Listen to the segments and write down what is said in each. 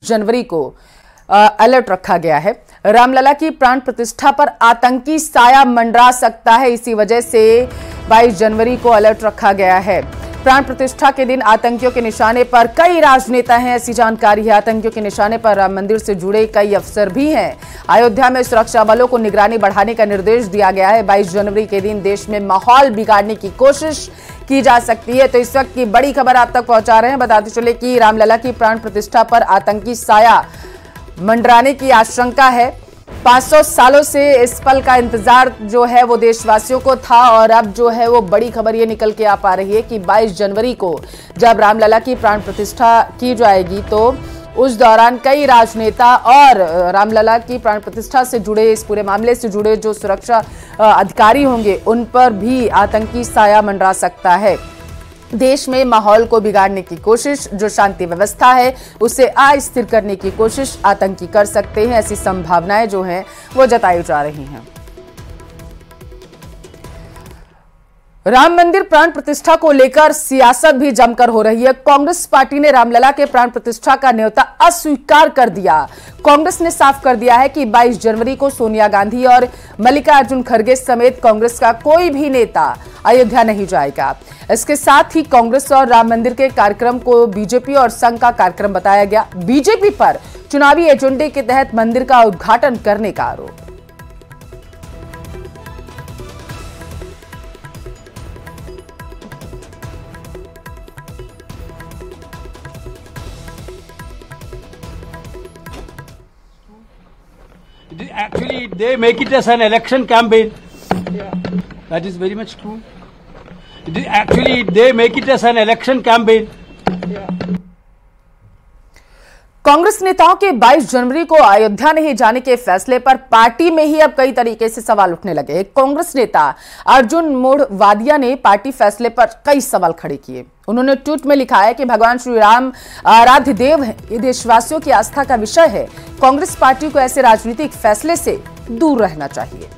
जनवरी को अलर्ट रखा गया है। रामलला की प्राण प्रतिष्ठा पर आतंकी साया मंडरा सकता है, इसी वजह से 22 जनवरी को अलर्ट रखा गया है। प्राण प्रतिष्ठा के दिन आतंकियों के निशाने पर कई राजनेता हैं, ऐसी जानकारी है। आतंकियों के निशाने पर राम मंदिर से जुड़े कई अफसर भी हैं। अयोध्या में सुरक्षा बलों को निगरानी बढ़ाने का निर्देश दिया गया है। 22 जनवरी के दिन देश में माहौल बिगाड़ने की कोशिश की जा सकती है। तो इस वक्त की बड़ी खबर आप तक पहुंचा रहे हैं। बताते चले कि रामलला की प्राण प्रतिष्ठा पर आतंकी साया मंडराने की आशंका है। 500 सालों से इस पल का इंतजार जो है वो देशवासियों को था, और अब जो है वो बड़ी खबर ये निकल के आ पा रही है कि 22 जनवरी को जब रामलला की प्राण प्रतिष्ठा की जाएगी तो उस दौरान कई राजनेता और रामलला की प्राण प्रतिष्ठा से जुड़े, इस पूरे मामले से जुड़े जो सुरक्षा अधिकारी होंगे उन पर भी आतंकी साया मंडरा सकता है। देश में माहौल को बिगाड़ने की कोशिश, जो शांति व्यवस्था है उसे अस्थिर करने की कोशिश आतंकी कर सकते हैं, ऐसी संभावनाएं जो हैं वो जताई जा रही हैं। राम मंदिर प्राण प्रतिष्ठा को लेकर सियासत भी जमकर हो रही है। कांग्रेस पार्टी ने रामलला के प्राण प्रतिष्ठा का न्योता अस्वीकार कर दिया। कांग्रेस ने साफ कर दिया है कि 22 जनवरी को सोनिया गांधी और मल्लिकार्जुन खड़गे समेत कांग्रेस का कोई भी नेता अयोध्या नहीं जाएगा। इसके साथ ही कांग्रेस और राम मंदिर के कार्यक्रम को बीजेपी और संघ का कार्यक्रम बताया गया। बीजेपी पर चुनावी एजेंडे के तहत मंदिर का उद्घाटन करने का आरोप। Actually, they make it as an election campaign. Yeah. That is very much true. Actually, they make it as an election campaign. Yeah. Congress नेताओं के 22 जनवरी को अयोध्या नहीं जाने के फैसले पर पार्टी में ही अब कई तरीके से सवाल उठने लगे। कांग्रेस नेता अर्जुन मोढवाडिया ने पार्टी फैसले पर कई सवाल खड़े किए। उन्होंने ट्वीट में लिखा है कि भगवान श्री राम आराध्य देव है, ये देशवासियों की आस्था का विषय है। कांग्रेस पार्टी को ऐसे राजनीतिक फैसले से दूर रहना चाहिए।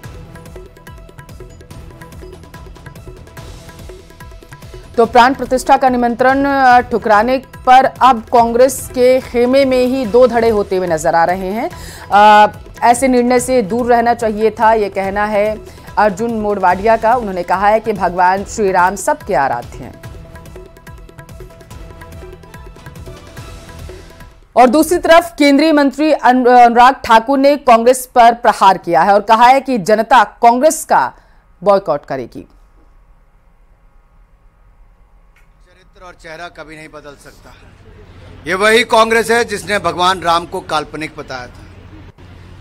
तो प्राण प्रतिष्ठा का निमंत्रण ठुकराने पर अब कांग्रेस के खेमे में ही दो धड़े होते हुए नजर आ रहे हैं। ऐसे निर्णय से दूर रहना चाहिए था, यह कहना है अर्जुन मोढवाडिया का। उन्होंने कहा है कि भगवान श्री राम सबके आराध्य हैं। और दूसरी तरफ केंद्रीय मंत्री अनुराग ठाकुर ने कांग्रेस पर प्रहार किया है और कहा है कि जनता कांग्रेस का बॉयकॉट करेगी। और चेहरा कभी नहीं बदल सकता। ये वही कांग्रेस है जिसने भगवान राम को काल्पनिक बताया था।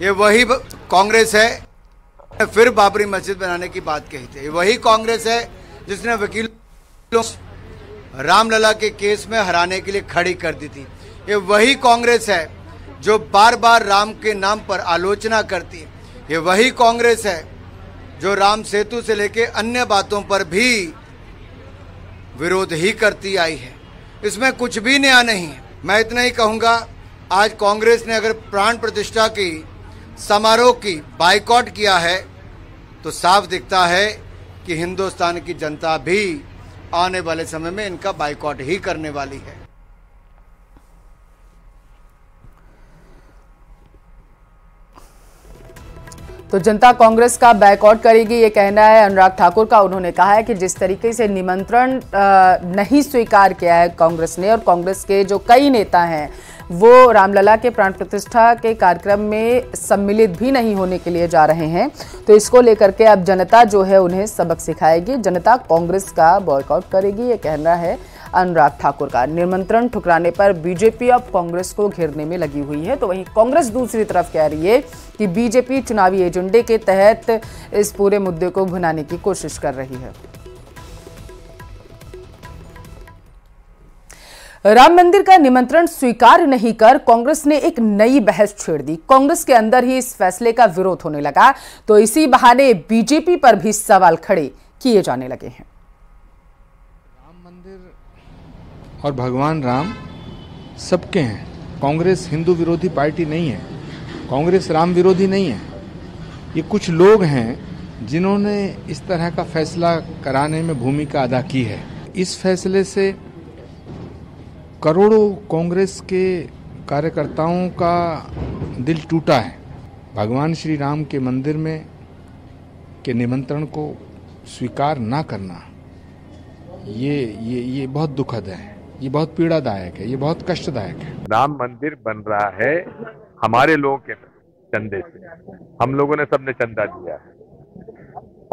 ये वही कांग्रेस है फिर बाबरी मस्जिद बनाने की बात कही थी। ये वही कांग्रेस है जिसने वकीलों रामलला के केस में हराने के लिए खड़ी कर दी थी। ये वही कांग्रेस है जो बार बार राम के नाम पर आलोचना करती है। ये वही कांग्रेस है जो राम सेतु से लेके अन्य बातों पर भी विरोध ही करती आई है। इसमें कुछ भी नया नहीं है। मैं इतना ही कहूँगा, आज कांग्रेस ने अगर प्राण प्रतिष्ठा की समारोह की बाइकॉट किया है तो साफ दिखता है कि हिंदुस्तान की जनता भी आने वाले समय में इनका बाइकॉट ही करने वाली है। तो जनता कांग्रेस का बायकॉट करेगी, ये कहना है अनुराग ठाकुर का। उन्होंने कहा है कि जिस तरीके से निमंत्रण नहीं स्वीकार किया है कांग्रेस ने, और कांग्रेस के जो कई नेता हैं वो रामलला के प्राण प्रतिष्ठा के कार्यक्रम में सम्मिलित भी नहीं होने के लिए जा रहे हैं, तो इसको लेकर के अब जनता जो है उन्हें सबक सिखाएगी। जनता कांग्रेस का बॉयकॉट करेगी, ये कहना है अनुराग ठाकुर का। निमंत्रण ठुकराने पर बीजेपी अब कांग्रेस को घेरने में लगी हुई है, तो वहीं कांग्रेस दूसरी तरफ कह रही है कि बीजेपी चुनावी एजेंडे के तहत इस पूरे मुद्दे को भुनाने की कोशिश कर रही है। राम मंदिर का निमंत्रण स्वीकार नहीं कर कांग्रेस ने एक नई बहस छेड़ दी। कांग्रेस के अंदर ही इस फैसले का विरोध होने लगा, तो इसी बहाने बीजेपी पर भी सवाल खड़े किए जाने लगे हैं। राम मंदिर और भगवान राम सबके हैं। कांग्रेस हिंदू विरोधी पार्टी नहीं है, कांग्रेस राम विरोधी नहीं है। ये कुछ लोग हैं जिन्होंने इस तरह का फैसला कराने में भूमिका अदा की है। इस फैसले से करोड़ों कांग्रेस के कार्यकर्ताओं का दिल टूटा है। भगवान श्री राम के मंदिर में के निमंत्रण को स्वीकार ना करना ये बहुत दुखद है, ये बहुत पीड़ादायक है, ये बहुत कष्टदायक है। राम मंदिर बन रहा है हमारे लोगों के चंदे से, हम लोगों ने सबने चंदा दिया है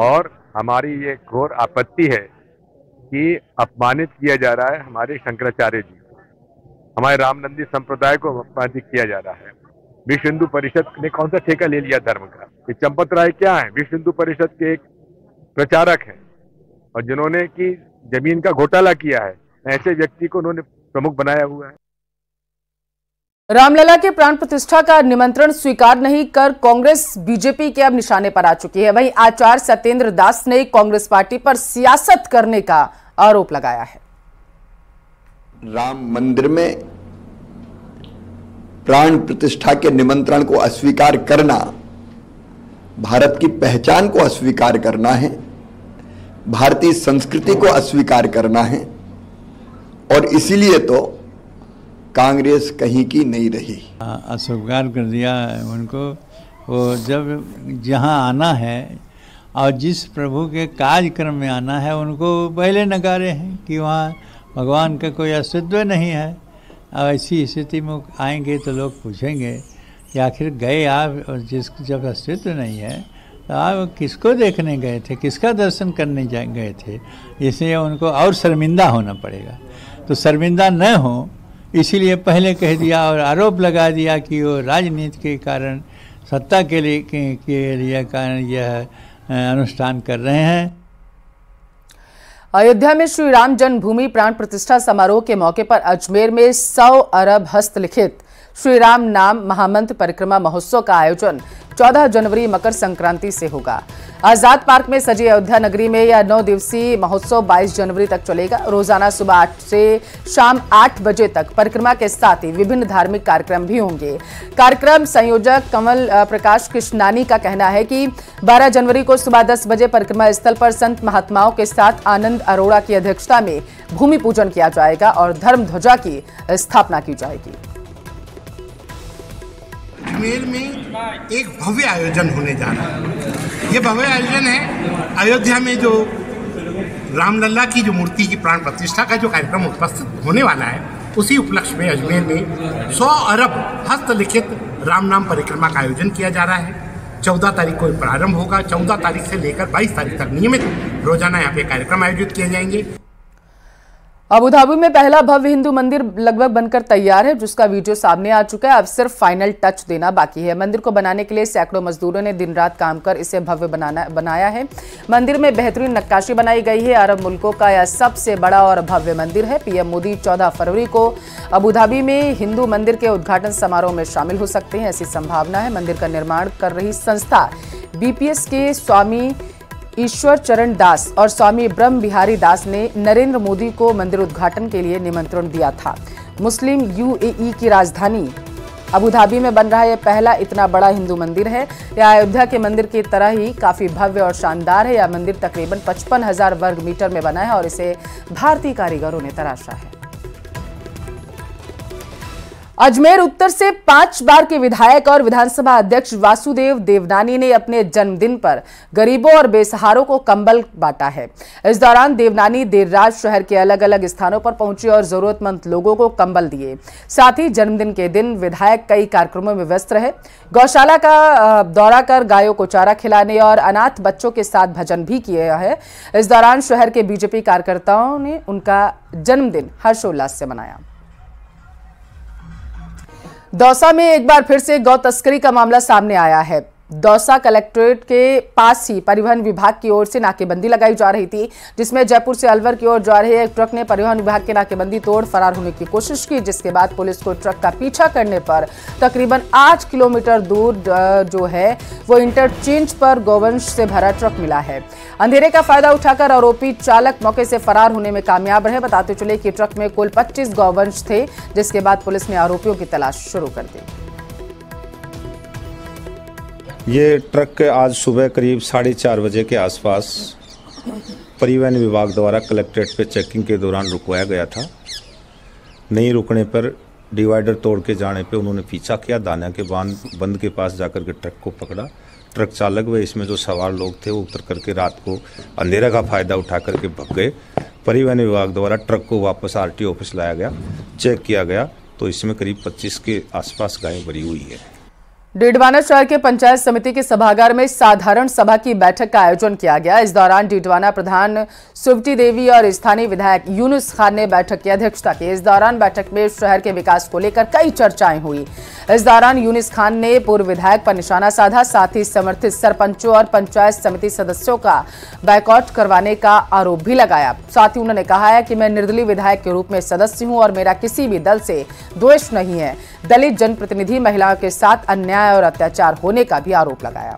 और हमारी ये घोर आपत्ति है कि अपमानित किया जा रहा है हमारे शंकराचार्य जी को, हमारे रामनंदी संप्रदाय को अपमानित किया जा रहा है। विश्व हिंदू परिषद ने कौन सा ठेका ले लिया धर्म का? ये चंपत राय क्या है? विश्व हिंदू परिषद के एक प्रचारक हैं और जिन्होंने की जमीन का घोटाला किया है, ऐसे व्यक्ति को उन्होंने प्रमुख बनाया हुआ है। रामलला के प्राण प्रतिष्ठा का निमंत्रण स्वीकार नहीं कर कांग्रेस बीजेपी के अब निशाने पर आ चुकी है। वहीं आचार्य सत्येंद्र दास ने कांग्रेस पार्टी पर सियासत करने का आरोप लगाया है। राम मंदिर में प्राण प्रतिष्ठा के निमंत्रण को अस्वीकार करना भारत की पहचान को अस्वीकार करना है, भारतीय संस्कृति को अस्वीकार करना है और इसीलिए तो कांग्रेस कहीं की नहीं रही। अस्वीकार कर दिया उनको। वो जब जहां आना है और जिस प्रभु के कार्यक्रम में आना है उनको पहले नकारे हैं कि वहाँ भगवान का कोई अस्तित्व नहीं है। अब ऐसी स्थिति में आएंगे तो लोग पूछेंगे कि आखिर गए आप और जब अस्तित्व नहीं है तो आप किसको देखने गए थे, किसका दर्शन करने गए थे? इसलिए उनको और शर्मिंदा होना पड़ेगा। तो शर्मिंदा न हो इसीलिए पहले कह दिया और आरोप लगा दिया कि वो राजनीति के कारण, सत्ता के लिए कारण यह अनुष्ठान कर रहे हैं। अयोध्या में श्री राम जन्मभूमि प्राण प्रतिष्ठा समारोह के मौके पर अजमेर में 100 अरब हस्तलिखित श्री राम नाम महामंत्र परिक्रमा महोत्सव का आयोजन 14 जनवरी मकर संक्रांति से होगा। आजाद पार्क में सजी अयोध्या नगरी में यह 9 दिवसीय महोत्सव 22 जनवरी तक चलेगा। रोजाना सुबह 8 से शाम 8 बजे तक परिक्रमा के साथ ही विभिन्न धार्मिक कार्यक्रम भी होंगे। कार्यक्रम संयोजक कमल प्रकाश कृष्णानी का कहना है कि 12 जनवरी को सुबह 10 बजे परिक्रमा स्थल पर संत महात्माओं के साथ आनंद अरोड़ा की अध्यक्षता में भूमि पूजन किया जाएगा और धर्म ध्वजा की स्थापना की जाएगी। अजमेर में एक भव्य आयोजन होने जा रहा है। ये भव्य आयोजन है अयोध्या में जो रामलला की जो मूर्ति की प्राण प्रतिष्ठा का जो कार्यक्रम उपस्थित होने वाला है, उसी उपलक्ष्य में अजमेर में 100 अरब हस्तलिखित राम नाम परिक्रमा का आयोजन किया जा रहा है। 14 तारीख को प्रारंभ होगा। 14 तारीख से लेकर 22 तारीख तक नियमित रोजाना यहाँ पे कार्यक्रम आयोजित किए जाएंगे। अबू धाबी में पहला भव्य हिंदू मंदिर लगभग बनकर तैयार है, जिसका वीडियो सामने आ चुका है। अब सिर्फ फाइनल टच देना बाकी है। मंदिर को बनाने के लिए सैकड़ों मजदूरों ने दिन रात काम कर इसे भव्य बनाया है। मंदिर में बेहतरीन नक्काशी बनाई गई है। अरब मुल्कों का यह सबसे बड़ा और भव्य मंदिर है। पीएम मोदी 14 फरवरी को अबू धाबी में हिंदू मंदिर के उद्घाटन समारोह में शामिल हो सकते हैं, ऐसी संभावना है। मंदिर का निर्माण कर रही संस्था बीपीएस के स्वामी ईश्वर चरण दास और स्वामी ब्रह्म बिहारी दास ने नरेंद्र मोदी को मंदिर उद्घाटन के लिए निमंत्रण दिया था। मुस्लिम यूएई की राजधानी अबू धाबी में बन रहा यह पहला इतना बड़ा हिंदू मंदिर है। यह अयोध्या के मंदिर की तरह ही काफी भव्य और शानदार है। यह मंदिर तकरीबन 55,000 वर्ग मीटर में बना है और इसे भारतीय कारीगरों ने तराशा है। अजमेर उत्तर से 5 बार के विधायक और विधानसभा अध्यक्ष वासुदेव देवनानी ने अपने जन्मदिन पर गरीबों और बेसहारों को कंबल बांटा है। इस दौरान देवनानी देर रात शहर के अलग अलग स्थानों पर पहुंचे और जरूरतमंद लोगों को कंबल दिए। साथ ही जन्मदिन के दिन विधायक कई कार्यक्रमों में व्यस्त रहे। गौशाला का दौरा कर गायों को चारा खिलाने और अनाथ बच्चों के साथ भजन भी किया है। इस दौरान शहर के बीजेपी कार्यकर्ताओं ने उनका जन्मदिन हर्षोल्लास से मनाया। दौसा में एक बार फिर से गौ तस्करी का मामला सामने आया है। दौसा कलेक्ट्रेट के पास ही परिवहन विभाग की ओर से नाकेबंदी लगाई जा रही थी, जिसमें जयपुर से अलवर की ओर जा रहे एक ट्रक ने परिवहन विभाग की नाकेबंदी तोड़ फरार होने की कोशिश की, जिसके बाद पुलिस को ट्रक का पीछा करने पर तकरीबन 8 किलोमीटर दूर जो है वो इंटरचेंज पर गौवंश से भरा ट्रक मिला है। अंधेरे का फायदा उठाकर आरोपी चालक मौके से फरार होने में कामयाब रहे। बताते चले कि ट्रक में कुल 25 गौवंश थे, जिसके बाद पुलिस ने आरोपियों की तलाश शुरू कर दी। ये ट्रक आज सुबह करीब 4:30 बजे के आसपास परिवहन विभाग द्वारा कलेक्ट्रेट पे चेकिंग के दौरान रुकवाया गया था। नहीं रुकने पर डिवाइडर तोड़ के जाने पे उन्होंने पीछा किया, दाना के बंद के पास जाकर के ट्रक को पकड़ा। ट्रक चालक व इसमें जो सवार लोग थे वो उतर करके रात को अंधेरा का फायदा उठा करके भाग गए। परिवहन विभाग द्वारा ट्रक को वापस आरटीओ ऑफिस लाया गया, चेक किया गया तो इसमें करीब 25 के आसपास गायें भरी हुई है। डीडवाना शहर के पंचायत समिति के सभागार में साधारण सभा की बैठक का आयोजन किया गया। इस दौरान डीडवाना प्रधान सुवटी देवी और स्थानीय विधायक यूनुस खान ने बैठक की अध्यक्षता की। इस दौरान बैठक में शहर के विकास को लेकर कई चर्चाएं हुई। इस दौरान यूनुस खान ने पूर्व विधायक पर निशाना साधा, साथ ही समर्थित सरपंचों और पंचायत समिति सदस्यों का बायकॉट करवाने का आरोप भी लगाया। साथ ही उन्होंने कहा है कि मैं निर्दलीय विधायक के रूप में सदस्य हूं और मेरा किसी भी दल से द्वेष नहीं है। दलित जनप्रतिनिधि महिलाओं के साथ अन्याय और अत्याचार होने का भी आरोप लगाया।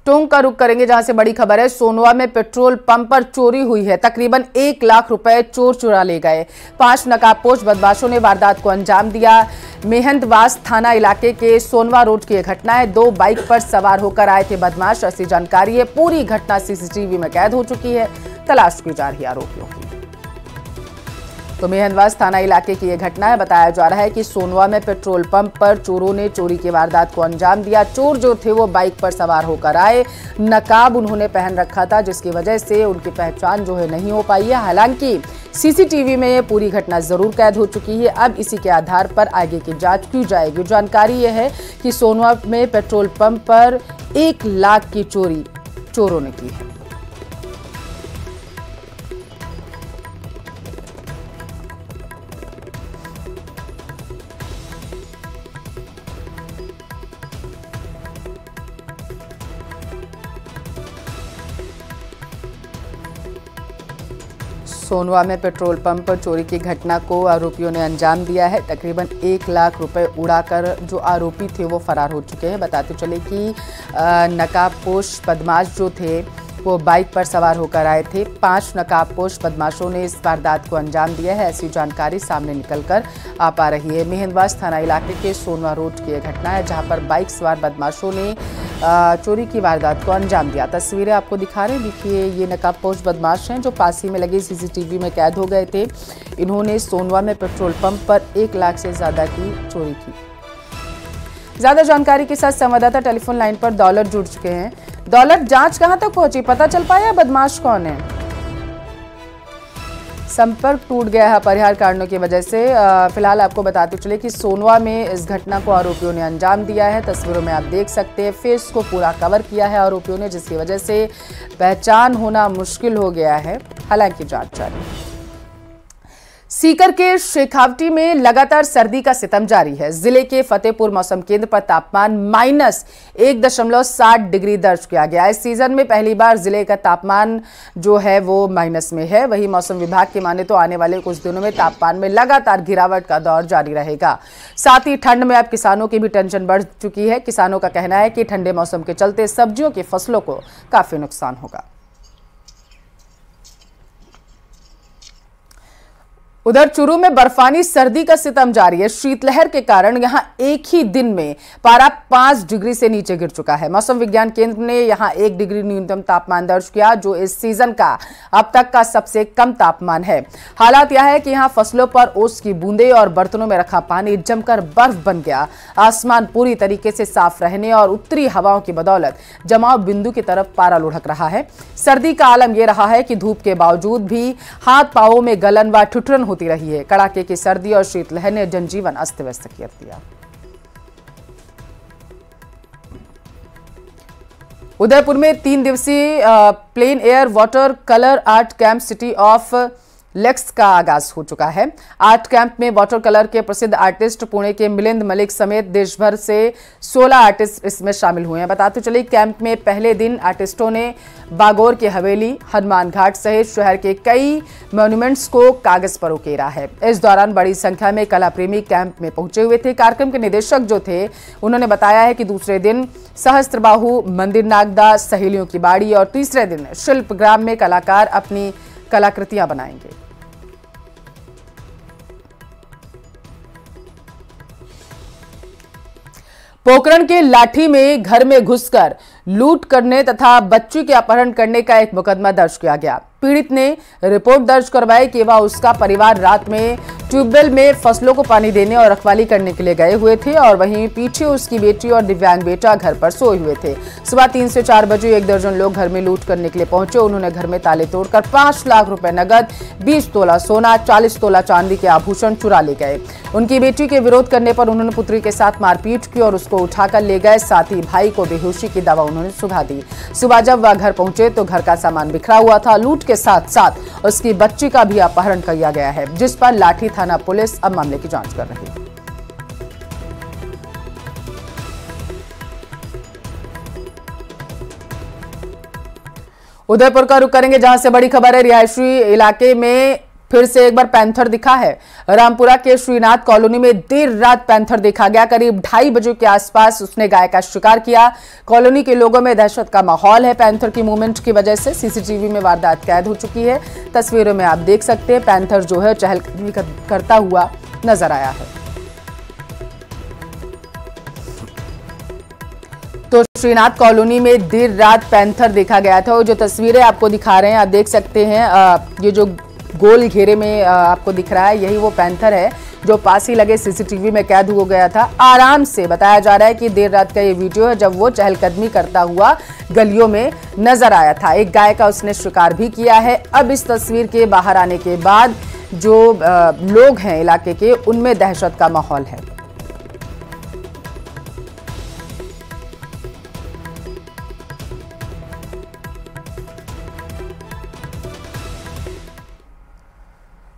टोंक का रुख करेंगे, जहां से बड़ी खबर है। सोनवा में पेट्रोल पंप पर चोरी हुई है। तकरीबन 1 लाख रुपए चोर चुरा ले गए। 5 नकाबपोश बदमाशों ने वारदात को अंजाम दिया। मेहंदवास थाना इलाके के सोनवा रोड की घटना है। 2 बाइक पर सवार होकर आए थे बदमाश, ऐसी जानकारी है। पूरी घटना सीसीटीवी में कैद हो चुकी है। तलाश की जा रही आरोपियों की। तो मेहंदवास थाना इलाके की यह घटना है। बताया जा रहा है कि सोनवा में पेट्रोल पंप पर चोरों ने चोरी की वारदात को अंजाम दिया। चोर जो थे वो बाइक पर सवार होकर आए। नकाब उन्होंने पहन रखा था, जिसकी वजह से उनकी पहचान जो है नहीं हो पाई है। हालांकि सीसीटीवी में ये पूरी घटना जरूर कैद हो चुकी है। अब इसी के आधार पर आगे की जांच की जाएगी। जानकारी यह है कि सोनवा में पेट्रोल पंप पर 1 लाख की चोरी चोरों ने की है। सोनवा में पेट्रोल पंप पर चोरी की घटना को आरोपियों ने अंजाम दिया है। तकरीबन 1 लाख रुपए उड़ाकर जो आरोपी थे वो फरार हो चुके हैं। बताते चले कि नकाबपोश बदमाश जो थे वो बाइक पर सवार होकर आए थे। 5 नकाबपोश बदमाशों ने इस वारदात को अंजाम दिया है, ऐसी जानकारी सामने निकलकर आ पा रही है। मेहंदवास थाना इलाके के सोनवा रोड की यह घटना है, जहां पर बाइक सवार बदमाशों ने चोरी की वारदात को अंजाम दिया। तस्वीरें आपको दिखा रहे हैं, देखिए ये नकाबपोश बदमाश हैं जो पास ही में लगे सीसीटीवी में कैद हो गए थे। इन्होंने सोनवा में पेट्रोल पंप पर 1 लाख से ज्यादा की चोरी की। ज्यादा जानकारी के साथ संवाददाता टेलीफोन लाइन पर दौलत जुड़ चुके हैं। दौलत, जांच कहां तक पहुंची, पता चल पाया बदमाश कौन है? संपर्क टूट गया है अपरिहार्य कारणों की वजह से। फिलहाल आपको बताते चले कि सोनवा में इस घटना को आरोपियों ने अंजाम दिया है। तस्वीरों में आप देख सकते हैं फेस को पूरा कवर किया है आरोपियों ने, जिसकी वजह से पहचान होना मुश्किल हो गया है। हालांकि जांच जारी है। सीकर के शेखावटी में लगातार सर्दी का सितम जारी है। जिले के फतेहपुर मौसम केंद्र पर तापमान -1.7 डिग्री दर्ज किया गया। इस सीजन में पहली बार जिले का तापमान जो है वो माइनस में है। वहीं मौसम विभाग की माने तो आने वाले कुछ दिनों में तापमान में लगातार गिरावट का दौर जारी रहेगा। साथ ही ठंड में अब किसानों की भी टेंशन बढ़ चुकी है। किसानों का कहना है कि ठंडे मौसम के चलते सब्जियों की फसलों को काफी नुकसान होगा। उधर चूरू में बर्फानी सर्दी का सितम जारी है। शीतलहर के कारण यहां एक ही दिन में पारा 5 डिग्री से नीचे गिर चुका है। मौसम विज्ञान केंद्र ने यहां 1 डिग्री न्यूनतम तापमान दर्ज किया, जो इस सीजन का अब तक का सबसे कम तापमान है। हालात यह है कि यहां फसलों पर ओस की बूंदें और बर्तनों में रखा पानी जमकर बर्फ बन गया। आसमान पूरी तरीके से साफ रहने और उत्तरी हवाओं की बदौलत जमाव बिंदु की तरफ पारा लुढ़क रहा है। सर्दी का आलम यह रहा है कि धूप के बावजूद भी हाथ पांवों में गलन व ठिठुरन होती रही है। कड़ाके की सर्दी और शीतलहर ने जनजीवन अस्त व्यस्त कर दिया। उदयपुर में 3 दिवसीय plein air water colour art camp city of lakes का आगाज हो चुका है। आर्ट कैंप में वाटर कलर के प्रसिद्ध आर्टिस्ट पुणे के मिलिंद मलिक समेत देश भर से 16 आर्टिस्ट इसमें शामिल हुए हैं। बताते चले कैंप में पहले दिन आर्टिस्टों ने बागोर की हवेली, हनुमान घाट सहित शहर के कई मॉन्यूमेंट्स को कागज पर उकेरा है। इस दौरान बड़ी संख्या में कला प्रेमी कैंप में पहुंचे हुए थे। कार्यक्रम के निदेशक जो थे उन्होंने बताया है कि दूसरे दिन सहस्त्रबाहु मंदिर नागदा, सहेलियों की बाड़ी और तीसरे दिन शिल्पग्राम में कलाकार अपनी कलाकृतियां बनाएंगे। पोखरण के लाठी में घर में घुसकर लूट करने तथा बच्ची के अपहरण करने का एक मुकदमा दर्ज किया गया। पीड़ित ने रिपोर्ट दर्ज करवाई कि वह उसका परिवार रात में ट्यूबवेल में फसलों को पानी देने और रखवाली करने के लिए गए हुए थे और वहीं पीछे उसकी बेटी और दिव्यांग बेटा घर पर सोए हुए थे। सुबह 3 से 4 बजे 1 दर्जन लोग घर में लूट करने के लिए पहुंचे। उन्होंने घर में ताले तोड़कर 5 लाख रुपए नगद, 20 तोला सोना, 40 तोला चांदी के आभूषण चुरा ले गए। उनकी बेटी के विरोध करने पर उन्होंने पुत्री के साथ मारपीट की और उसको उठाकर ले गए। साथ ही भाई को बेहोशी की दवा उन्होंने सुझा दी। सुबह जब वह घर पहुंचे तो घर का सामान बिखरा हुआ था। लूट के साथ साथ उसकी बच्ची का भी अपहरण किया गया है, जिस पर लाठी थाना पुलिस अब मामले की जांच कर रही है। उदयपुर का रुख करेंगे, जहां से बड़ी खबर है। रिहायशी इलाके में फिर से एक बार पैंथर दिखा है। रामपुरा के श्रीनाथ कॉलोनी में देर रात पैंथर देखा गया। करीब 2:30 बजे के आसपास उसने गाय का शिकार किया। कॉलोनी के लोगों में दहशत का माहौल है। पैंथर की मूवमेंट की वजह से सीसीटीवी में वारदात कैद हो चुकी है। तस्वीरों में आप देख सकते हैं पैंथर जो है चहलकदमी करता हुआ नजर आया है। तो श्रीनाथ कॉलोनी में देर रात पैंथर देखा गया था। और जो तस्वीरें आपको दिखा रहे हैं, आप देख सकते हैं, ये जो गोल घेरे में आपको दिख रहा है, यही वो पैंथर है जो पास ही लगे सीसीटीवी में कैद हो गया था। आराम से बताया जा रहा है कि देर रात का ये वीडियो है जब वो चहलकदमी करता हुआ गलियों में नजर आया था। एक गाय का उसने शिकार भी किया है। अब इस तस्वीर के बाहर आने के बाद जो लोग हैं इलाके के, उनमें दहशत का माहौल है।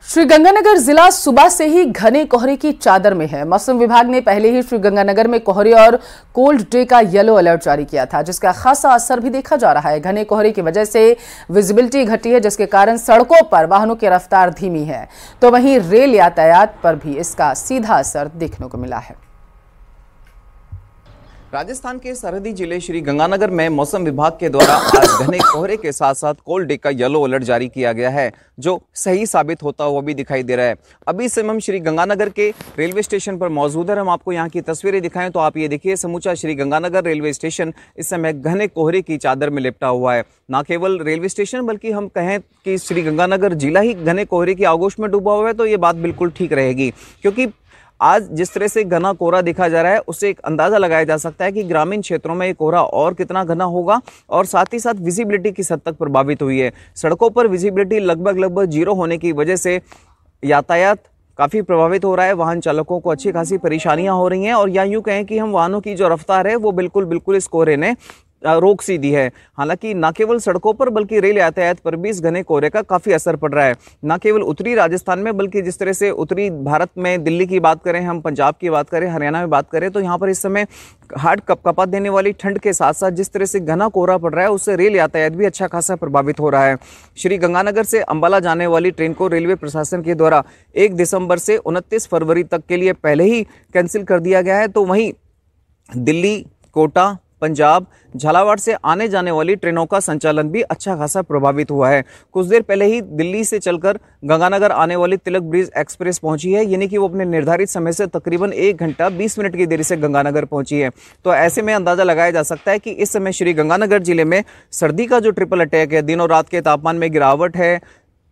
श्रीगंगानगर जिला सुबह से ही घने कोहरे की चादर में है। मौसम विभाग ने पहले ही श्रीगंगानगर में कोहरे और कोल्ड डे का येलो अलर्ट जारी किया था, जिसका खासा असर भी देखा जा रहा है। घने कोहरे की वजह से विजिबिलिटी घटी है, जिसके कारण सड़कों पर वाहनों की रफ्तार धीमी है। तो वहीं रेल यातायात पर भी इसका सीधा असर देखने को मिला है। राजस्थान के सरहदी जिले श्री गंगानगर में मौसम विभाग के द्वारा आज घने कोहरे के साथ साथ कोल्ड डे का येलो अलर्ट जारी किया गया है, जो सही साबित होता हुआ भी दिखाई दे रहा है। अभी इस समय हम श्री गंगानगर के रेलवे स्टेशन पर मौजूद है। हम आपको यहाँ की तस्वीरें दिखाएं तो आप ये देखिए, समूचा श्री गंगानगर रेलवे स्टेशन इस समय घने कोहरे की चादर में लिपटा हुआ है। न केवल रेलवे स्टेशन बल्कि हम कहें कि श्री गंगानगर जिला ही घने कोहरे की आगोश में डूबा हुआ है, तो ये बात बिल्कुल ठीक रहेगी, क्योंकि आज जिस तरह से घना कोहरा दिखा जा रहा है उससे एक अंदाजा लगाया जा सकता है कि ग्रामीण क्षेत्रों में ये कोहरा और कितना घना होगा। और साथ ही साथ विजिबिलिटी किस हद तक प्रभावित हुई है। सड़कों पर विजिबिलिटी लगभग 0 होने की वजह से यातायात काफ़ी प्रभावित हो रहा है। वाहन चालकों को अच्छी खासी परेशानियां हो रही हैं और या यूँ कहें कि हम वाहनों की जो रफ्तार है वो बिल्कुल इस कोहरे ने रोक सी दी है। हालांकि न केवल सड़कों पर बल्कि रेल यातायात पर भी इस घने कोहरे का काफ़ी असर पड़ रहा है। न केवल उत्तरी राजस्थान में बल्कि जिस तरह से उत्तरी भारत में दिल्ली की बात करें, हम पंजाब की बात करें, हरियाणा में बात करें, तो यहाँ पर इस समय हार्ड कपकपा देने वाली ठंड के साथ साथ जिस तरह से घना कोहरा पड़ रहा है उससे रेल यातायात भी अच्छा खासा प्रभावित हो रहा है। श्री गंगानगर से अंबाला जाने वाली ट्रेन को रेलवे प्रशासन के द्वारा 1 दिसंबर से 29 फरवरी तक के लिए पहले ही कैंसिल कर दिया गया है। तो वहीं दिल्ली, कोटा, पंजाब, झालावाड़ से आने जाने वाली ट्रेनों का संचालन भी अच्छा खासा प्रभावित हुआ है। कुछ देर पहले ही दिल्ली से चलकर गंगानगर आने वाली तिलक ब्रिज एक्सप्रेस पहुंची है, यानी कि वो अपने निर्धारित समय से तकरीबन 1 घंटा 20 मिनट की देरी से गंगानगर पहुंची है। तो ऐसे में अंदाजा लगाया जा सकता है कि इस समय श्री गंगानगर जिले में सर्दी का जो ट्रिपल अटैक है, दिनों रात के तापमान में गिरावट है,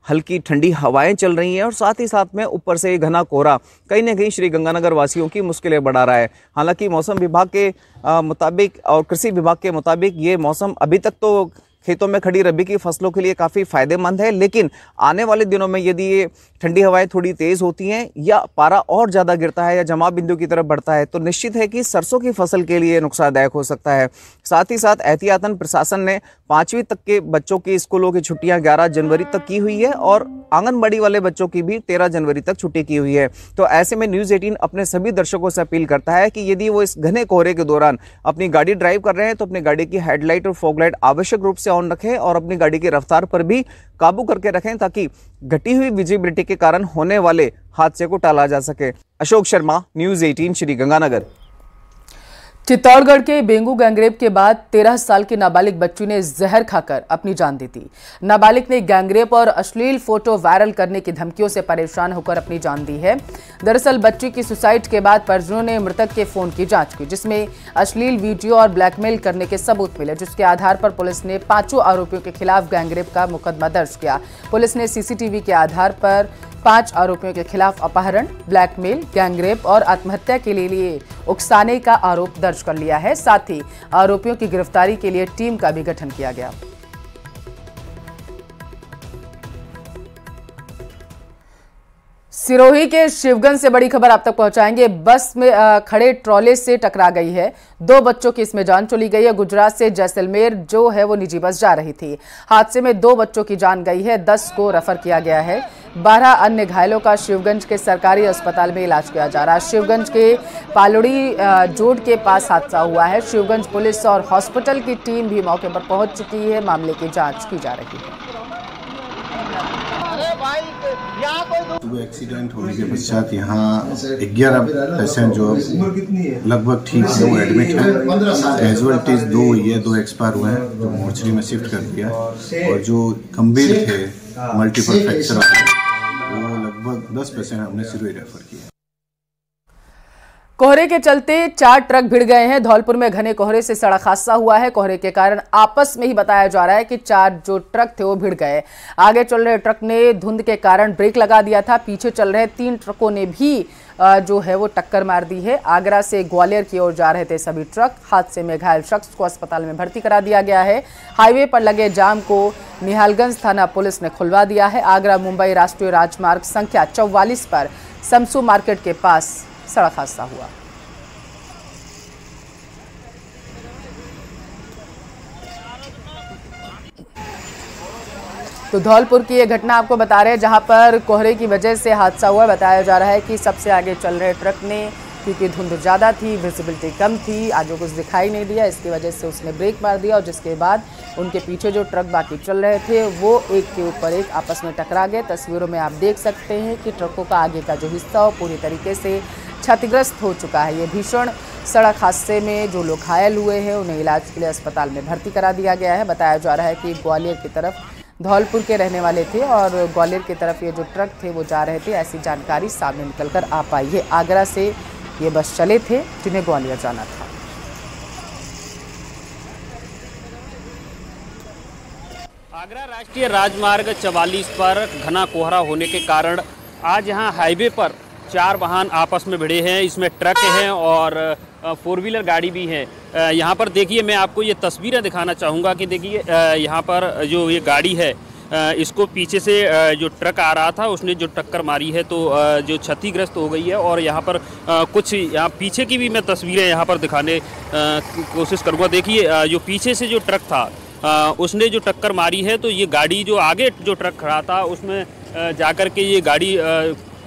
हल्की ठंडी हवाएं चल रही हैं और साथ ही साथ में ऊपर से घना कोहरा कहीं ना कहीं श्री गंगानगर वासियों की मुश्किलें बढ़ा रहा है। हालांकि मौसम विभाग के मुताबिक और कृषि विभाग के मुताबिक ये मौसम अभी तक तो खेतों में खड़ी रबी की फसलों के लिए काफ़ी फायदेमंद है, लेकिन आने वाले दिनों में यदि ये ठंडी हवाएं थोड़ी तेज़ होती हैं या पारा और ज़्यादा गिरता है या जमाव बिंदु की तरफ बढ़ता है तो निश्चित है कि सरसों की फसल के लिए नुकसानदायक हो सकता है। साथ ही साथ एहतियातन प्रशासन ने 5वीं तक के बच्चों की स्कूलों की छुट्टियां 11 जनवरी तक की हुई है और आंगनबाड़ी वाले बच्चों की भी 13 जनवरी तक छुट्टी की हुई है। तो ऐसे में न्यूज़ 18 अपने सभी दर्शकों से अपील करता है कि यदि वो इस घने कोहरे के दौरान अपनी गाड़ी ड्राइव कर रहे हैं तो अपनी गाड़ी की हेडलाइट और फॉगलाइट आवश्यक रूप से ऑन रखें और अपनी गाड़ी की रफ्तार पर भी काबू करके रखें ताकि घटी हुई विजिबिलिटी के कारण होने वाले हादसे को टाला जा सके। अशोक शर्मा, न्यूज़ 18 श्री गंगानगर। चित्तौड़गढ़ के बेंगू गैंगरेप के बाद 13 साल की नाबालिग बच्ची ने जहर खाकर अपनी जान दे दी। नाबालिग ने गैंगरेप और अश्लील फोटो वायरल करने की धमकियों से परेशान होकर अपनी जान दी है। दरअसल बच्ची की सुसाइड के बाद परिजनों ने मृतक के फोन की जांच की, जिसमें अश्लील वीडियो और ब्लैकमेल करने के सबूत मिले, जिसके आधार पर पुलिस ने 5 आरोपियों के खिलाफ गैंगरेप का मुकदमा दर्ज किया। पुलिस ने सीसीटीवी के आधार पर 5 आरोपियों के खिलाफ अपहरण, ब्लैकमेल, गैंगरेप और आत्महत्या के लिए उकसाने का आरोप दर्ज कर लिया है। साथ ही आरोपियों की गिरफ्तारी के लिए टीम का भी गठन किया गया। सिरोही के शिवगंज से बड़ी खबर आप तक पहुंचाएंगे। बस में खड़े ट्रॉले से टकरा गई है। 2 बच्चों की इसमें जान चली गई है। गुजरात से जैसलमेर जो है वो निजी बस जा रही थी। हादसे में 2 बच्चों की जान गई है, 10 को रेफर किया गया है। 12 अन्य घायलों का शिवगंज के सरकारी अस्पताल में इलाज किया जा रहा है। शिवगंज के पालड़ी जोड़ के पास हादसा हुआ है। शिवगंज पुलिस और हॉस्पिटल की टीम भी मौके पर पहुंच चुकी है। मामले की जांच की जा रही है। सुबह एक्सीडेंट होने के पश्चात यहाँ 11 पेशेंट जो लगभग ठीक है वो एडमिट है। कैजुअलिटीज 2 हुई है, 2 एक्सपायर हुए हैं तो मोर्चरी में शिफ्ट कर दिया, और जो गंभीर थे मल्टीपल फ्रैक्चर वो लगभग 10 पेशेंट हमने सिरोही रेफर किया। कोहरे के चलते 4 ट्रक भिड़ गए हैं। धौलपुर में घने कोहरे से सड़क हादसा हुआ है। कोहरे के कारण आपस में ही बताया जा रहा है कि 4 जो ट्रक थे वो भिड़ गए। आगे चल रहे ट्रक ने धुंध के कारण ब्रेक लगा दिया था। पीछे चल रहे 3 ट्रकों ने भी जो है वो टक्कर मार दी है। आगरा से ग्वालियर की ओर जा रहे थे सभी ट्रक। हादसे में घायल शख्स को अस्पताल में भर्ती करा दिया गया है। हाईवे पर लगे जाम को निहालगंज थाना पुलिस ने खुलवा दिया है। आगरा मुंबई राष्ट्रीय राजमार्ग संख्या 44 पर समसू मार्केट के पास सड़क हादसा हुआ। तो धौलपुर की ये घटना आपको बता रहे हैं, जहां पर कोहरे की वजह से हादसा हुआ। बताया जा रहा है कि सबसे आगे चल रहे ट्रक ने, क्योंकि धुंध ज़्यादा थी, विजिबिलिटी कम थी, आगे कुछ दिखाई नहीं दिया, इसकी वजह से उसने ब्रेक मार दिया और जिसके बाद उनके पीछे जो ट्रक बाकी चल रहे थे वो एक के ऊपर एक आपस में टकरा गए। तस्वीरों में आप देख सकते हैं कि ट्रकों का आगे का जो हिस्सा वो पूरी तरीके से क्षतिग्रस्त हो चुका है। ये भीषण सड़क हादसे में जो लोग घायल हुए हैं उन्हें इलाज के लिए अस्पताल में भर्ती करा दिया गया है। बताया जा रहा है कि ग्वालियर की तरफ धौलपुर के रहने वाले थे और ग्वालियर की तरफ ये जो ट्रक थे वो जा रहे थे, ऐसी जानकारी सामने निकलकर आ पाई है। आगरा से ये बस चले थे जिन्हें ग्वालियर जाना था। आगरा राष्ट्रीय राजमार्ग 44 पर घना कोहरा होने के कारण आज यहाँ हाईवे पर 4 वाहन आपस में भिड़े हैं। इसमें ट्रक हैं और 4 व्हीलर गाड़ी भी है। यहाँ पर देखिए, मैं आपको ये तस्वीरें दिखाना चाहूँगा कि देखिए यहाँ पर जो ये गाड़ी है इसको पीछे से जो ट्रक आ रहा था उसने जो टक्कर मारी है तो जो क्षतिग्रस्त हो गई है। और यहाँ पर कुछ यहाँ पीछे की भी मैं तस्वीरें यहाँ पर दिखाने की कोशिश करूँगा। देखिए जो पीछे से जो ट्रक था उसने जो टक्कर मारी है, तो ये गाड़ी जो आगे जो ट्रक खड़ा था उसमें जाकर के ये गाड़ी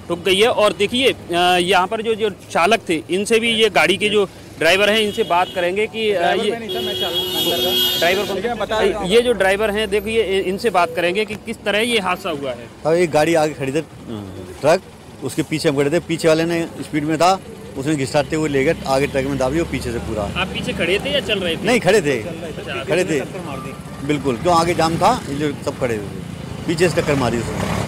रुक गई है। और देखिए यहाँ पर जो चालक थे, इनसे भी, ये गाड़ी के जो ड्राइवर हैं, इनसे बात करेंगे कि ये ड्राइवर ये जो ड्राइवर हैं, देखिए इनसे बात करेंगे कि किस तरह ये हादसा हुआ है। अब एक गाड़ी आगे खड़ी थी ट्रक, उसके पीछे हम खड़े थे, पीछे वाले ने स्पीड में था, उसने घिसाते हुए ले गए आगे ट्रक में दाबी और पीछे से पूरा। आप पीछे खड़े थे या चल रहे थे? नहीं, खड़े थे, खड़े थे बिल्कुल, क्यों आगे जाम था, जो सब खड़े थे, पीछे से टक्कर मारी उसने।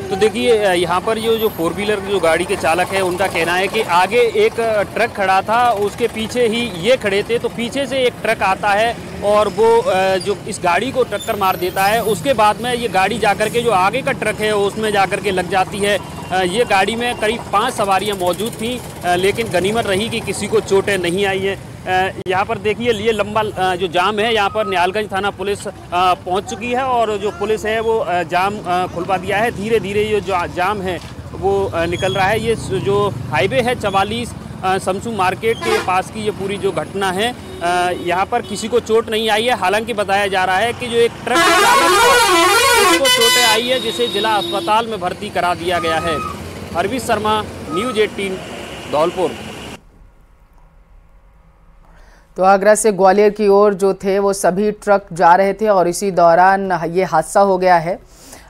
तो देखिए यहाँ पर जो 4 व्हीलर जो गाड़ी के चालक है उनका कहना है कि आगे एक ट्रक खड़ा था, उसके पीछे ही ये खड़े थे, तो पीछे से एक ट्रक आता है और वो जो इस गाड़ी को टक्कर मार देता है। उसके बाद में ये गाड़ी जाकर के जो आगे का ट्रक है उसमें जाकर के लग जाती है। ये गाड़ी में करीब 5 सवारियां मौजूद थीं, लेकिन गनीमत रही कि किसी को चोटें नहीं आई हैं। यहाँ पर देखिए ये लंबा जो जाम है, यहाँ पर निहालगंज थाना पुलिस पहुँच चुकी है और जो पुलिस है वो जाम खुलवा दिया है। धीरे धीरे ये जो जाम है वो निकल रहा है। ये जो हाईवे है 44 समसू मार्केट के पास की ये पूरी जो घटना है, यहाँ पर किसी को चोट नहीं आई है। हालांकि बताया जा रहा है कि जो एक ट्रक चालक उसको चोटें आई है, जिसे जिला अस्पताल में भर्ती करा दिया गया है। हरवीश शर्मा, न्यूज़ 18, धौलपुर। तो आगरा से ग्वालियर की ओर जो थे वो सभी ट्रक जा रहे थे और इसी दौरान ये हादसा हो गया है।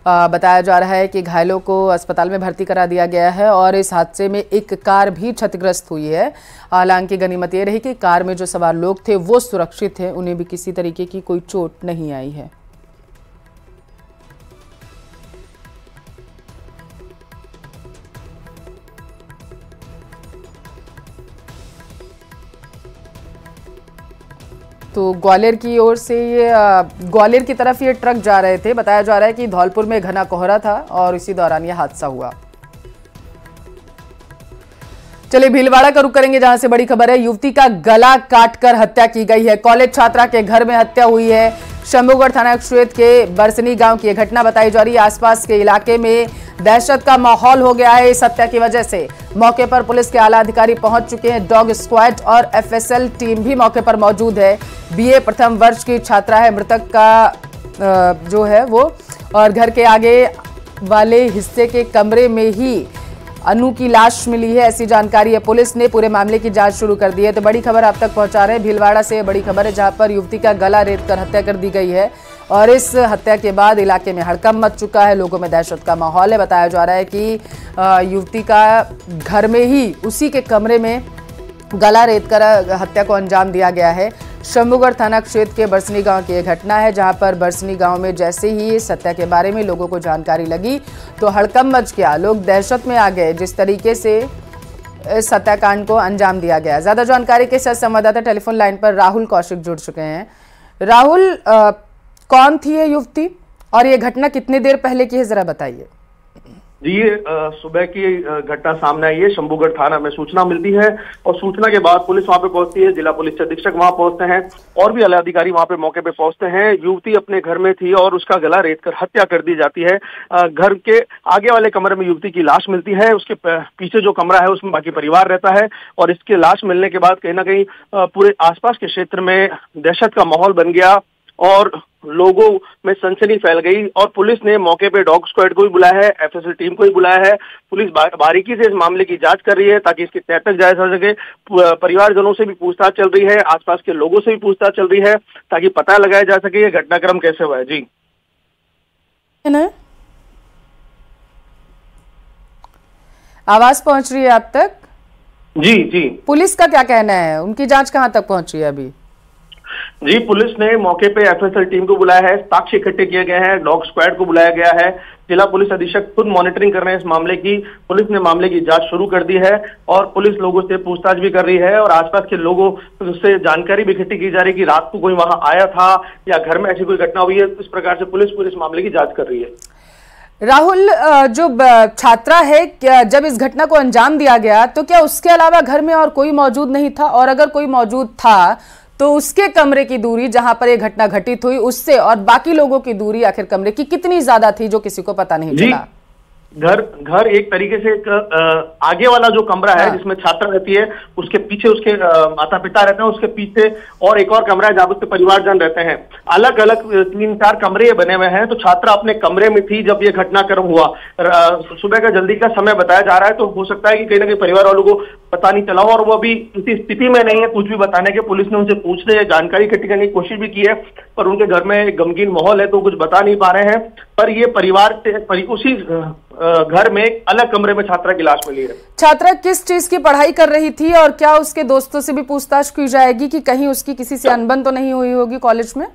बताया जा रहा है कि घायलों को अस्पताल में भर्ती करा दिया गया है और इस हादसे में एक कार भी क्षतिग्रस्त हुई है। हालांकि गनीमत ये रही कि कार में जो सवार लोग थे वो सुरक्षित हैं, उन्हें भी किसी तरीके की कोई चोट नहीं आई है। तो ग्वालियर की ओर से ये ग्वालियर की तरफ ये ट्रक जा रहे थे। बताया जा रहा है कि धौलपुर में घना कोहरा था और इसी दौरान ये हादसा हुआ। चलिए भीलवाड़ा का रुख करेंगे, जहां से बड़ी खबर है। युवती का गला काटकर हत्या की गई है। कॉलेज छात्रा के घर में हत्या हुई है। शंभूगढ़ थाना क्षेत्र के बरसनी गांव की यह घटना बताई जा रही है। आसपास के इलाके में दहशत का माहौल हो गया है इस हत्या की वजह से। मौके पर पुलिस के आला अधिकारी पहुंच चुके हैं। डॉग स्क्वाड और एफएसएल टीम भी मौके पर मौजूद है। बीए प्रथम वर्ष की छात्रा है मृतक का जो है वो, और घर के आगे वाले हिस्से के कमरे में ही अनु की लाश मिली है, ऐसी जानकारी है। पुलिस ने पूरे मामले की जांच शुरू कर दी है। तो बड़ी खबर आप तक पहुंचा रहे हैं। भीलवाड़ा से बड़ी खबर है, जहां पर युवती का गला रेतकर हत्या कर दी गई है और इस हत्या के बाद इलाके में हड़कंप मच चुका है। लोगों में दहशत का माहौल है। बताया जा रहा है कि युवती का घर में ही उसी के कमरे में गला रेतकर हत्या को अंजाम दिया गया है। शंभूगढ़ थाना क्षेत्र के बरसनी गांव की यह घटना है, जहां पर बरसनी गांव में जैसे ही इस हत्या के बारे में लोगों को जानकारी लगी तो हड़कंप मच गया। लोग दहशत में आ गए जिस तरीके से इस हत्याकांड को अंजाम दिया गया। ज्यादा जानकारी के साथ संवाददाता टेलीफोन लाइन पर राहुल कौशिक जुड़ चुके हैं। राहुल, कौन थी ये युवती और ये घटना कितनी देर पहले की है, जरा बताइए। जी, ये सुबह की घटना सामने आई है। शंभूगढ़ थाना में सूचना मिलती है और सूचना के बाद पुलिस वहां पे पहुंचती है। जिला पुलिस अधीक्षक वहां पहुंचते हैं और भी आला अधिकारी वहां पे मौके पे पहुंचते हैं। युवती अपने घर में थी और उसका गला रेतकर हत्या कर दी जाती है। घर के आगे वाले कमरे में युवती की लाश मिलती है। उसके पीछे जो कमरा है उसमें बाकी परिवार रहता है और इसके लाश मिलने के बाद कहीं ना कहीं पूरे आसपास के क्षेत्र में दहशत का माहौल बन गया और लोगों में सनसनी फैल गई और पुलिस ने मौके पे डॉग स्क्वाड को भी बुलाया है, एफएसएल टीम को भी बुलाया है। पुलिस बारीकी से इस मामले की जांच कर रही है ताकि इसकी तह तक जाया जा सके। परिवारजनों से भी पूछताछ चल रही है, आसपास के लोगों से भी पूछताछ चल रही है ताकि पता लगाया जा सके ये घटनाक्रम कैसे हुआ है। जी, आवाज पहुंच रही है आप तक? जी जी, पुलिस का क्या कहना है, उनकी जांच कहां तक पहुंची है अभी? जी, पुलिस ने मौके पे एफएसएल टीम को बुलाया है, साक्ष्य इकट्ठे किए गए हैं, डॉग स्क्वाड को बुलाया गया है। जिला पुलिस अधीक्षक खुद मॉनिटरिंग कर रहे हैं इस मामले की। पुलिस ने मामले की जांच शुरू कर दी है और पुलिस लोगों से पूछताछ भी कर रही है और आसपास के लोगों से जानकारी भी इकट्ठी की जा रही है कि रात को कोई वहां आया था या घर में ऐसी कोई घटना हुई है। इस प्रकार से पुलिस पूरे इस मामले की जांच कर रही है। राहुल, जो छात्रा है, क्या जब इस घटना को अंजाम दिया गया तो क्या उसके अलावा घर में और कोई मौजूद नहीं था, और अगर कोई मौजूद था तो उसके कमरे की दूरी जहां पर यह घटना घटित हुई उससे और बाकी लोगों की दूरी आखिर कमरे की कितनी ज्यादा थी, जो किसी को पता नहीं चला? घर एक तरीके से एक आगे वाला जो कमरा है जिसमें छात्रा रहती है, उसके पीछे उसके माता पिता रहते हैं, उसके पीछे और एक और कमरा है जहां उसके परिवारजन रहते हैं। अलग अलग 3-4 कमरे बने हुए हैं। तो छात्रा अपने कमरे में थी जब ये घटनाक्रम हुआ। सुबह का जल्दी का समय बताया जा रहा है, तो हो सकता है कि कहीं ना कहीं परिवार वालों को पता नहीं चला हो और वो अभी इसी स्थिति में नहीं है कुछ भी बताने के। पुलिस ने उनसे पूछने जानकारी इकट्ठी करने की कोशिश भी की है पर उनके घर में गमगीन माहौल है तो कुछ बता नहीं पा रहे हैं। पर ये परिवार से उसी घर में एक अलग कमरे में छात्रा की लाश मिली है। छात्रा किस चीज की पढ़ाई कर रही थी और क्या उसके दोस्तों से भी पूछताछ की जाएगी कि कहीं उसकी किसी से अनबन तो नहीं हुई होगी कॉलेज में?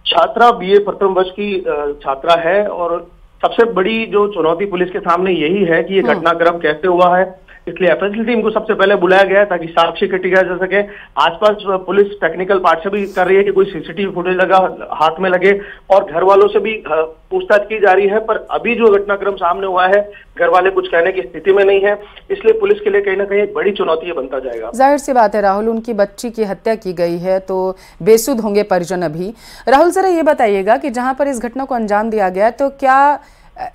छात्रा बीए प्रथम वर्ष की छात्रा है और सबसे बड़ी जो चुनौती पुलिस के सामने यही है कि ये घटनाक्रम कैसे हुआ है। इसलिए एफएसएल टीम को सबसे पहले बुलाया गया है ताकि साक्ष्य इकट्ठी किया जा सके। आसपास पुलिस टेक्निकल पार्ट से भी कर रही है कि कोई सीसीटीवी फुटेज लगा हाथ में लगे और घर वालों से भी पूछताछ की जा रही है। पर अभी जो घटनाक्रम सामने हुआ है घर वाले कुछ कहने की स्थिति में नहीं है, इसलिए पुलिस के लिए कहीं ना कहीं एक बड़ी चुनौती बनता जाएगा। जाहिर सी बात है राहुल, उनकी बच्ची की हत्या की गई है तो बेसुध होंगे परिजन अभी। राहुल, जरा ये बताइएगा कि जहां पर इस घटना को अंजाम दिया गया तो क्या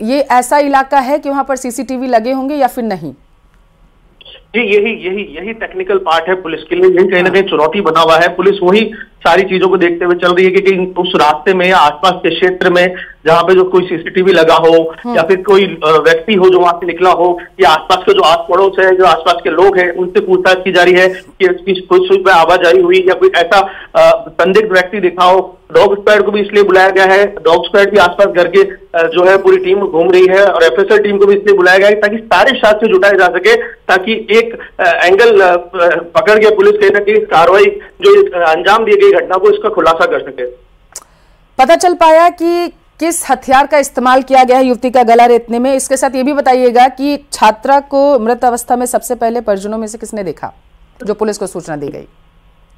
ये ऐसा इलाका है कि वहां पर सीसीटीवी लगे होंगे या फिर नहीं? जी, यही टेक्निकल पार्ट है पुलिस के लिए, यही कहीं ना कहीं चुनौती बना हुआ है। पुलिस वही सारी चीजों को देखते हुए चल रही है कि कहीं उस रास्ते में या आसपास के क्षेत्र में जहां पे जो कोई सीसीटीवी लगा हो या फिर कोई व्यक्ति हो जो वहां से निकला हो, या आसपास के जो आस पड़ोस है, जो आसपास के लोग हैं, उनसे पूछताछ की जा रही है कि इसकी कोई आवाजाही हुई या कोई ऐसा संदिग्ध व्यक्ति दिखा हो। डॉग स्क्वाड को भी इसलिए बुलाया गया है, डॉग स्क्वाड भी आसपास घर के जो है पूरी टीम घूम रही है, और एफएसएल टीम को भी इसलिए बुलाया गया है ताकि सारे साक्ष्य जुटाए जा सके, ताकि एक एंगल पकड़ के पुलिस कहीं ना कहीं कार्रवाई जो अंजाम दी गई घटना को इसका खुलासा कर सके। पता चल पाया कि किस हथियार का इस्तेमाल किया गया है युवती का गला रेतने में? इसके साथ ये भी बताइएगा कि छात्रा को मृत अवस्था में सबसे पहले परिजनों में से किसने देखा, जो पुलिस को सूचना दी गई?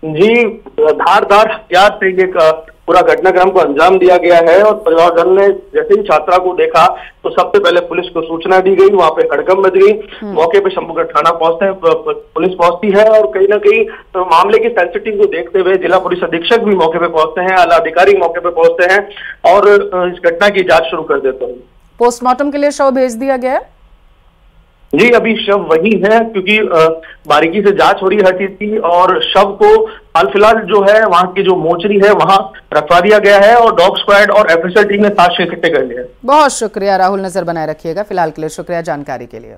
जी, धारदार हथियार से एक पूरा घटनाक्रम को अंजाम दिया गया है, और परिवारजन ने जैसे ही छात्रा को देखा तो सबसे पहले पुलिस को सूचना दी गई। वहां पे हड़कंप मच गई। मौके पे शंभूगढ़ थाना पुलिस पहुंचती है, और कहीं ना कहीं तो मामले की सेंसिटिव को देखते हुए जिला पुलिस अधीक्षक भी मौके पे पहुंचते हैं, आला अधिकारी मौके पे पहुंचते हैं और इस घटना की जांच शुरू कर देते हैं। पोस्टमार्टम के लिए शव भेज दिया गया है? जी, अभी शव वही है, क्योंकि बारीकी से जांच हो रही है हर चीज की, और शव को हाल फिलहाल जो है वहां की जो मोर्चरी है वहां रखवा दिया गया है, और डॉग स्क्वाड और एफएसएल टीम ने साक्ष्य इकट्ठे कर लिए। बहुत शुक्रिया राहुल, नजर बनाए रखिएगा। फिलहाल के लिए शुक्रिया जानकारी के लिए।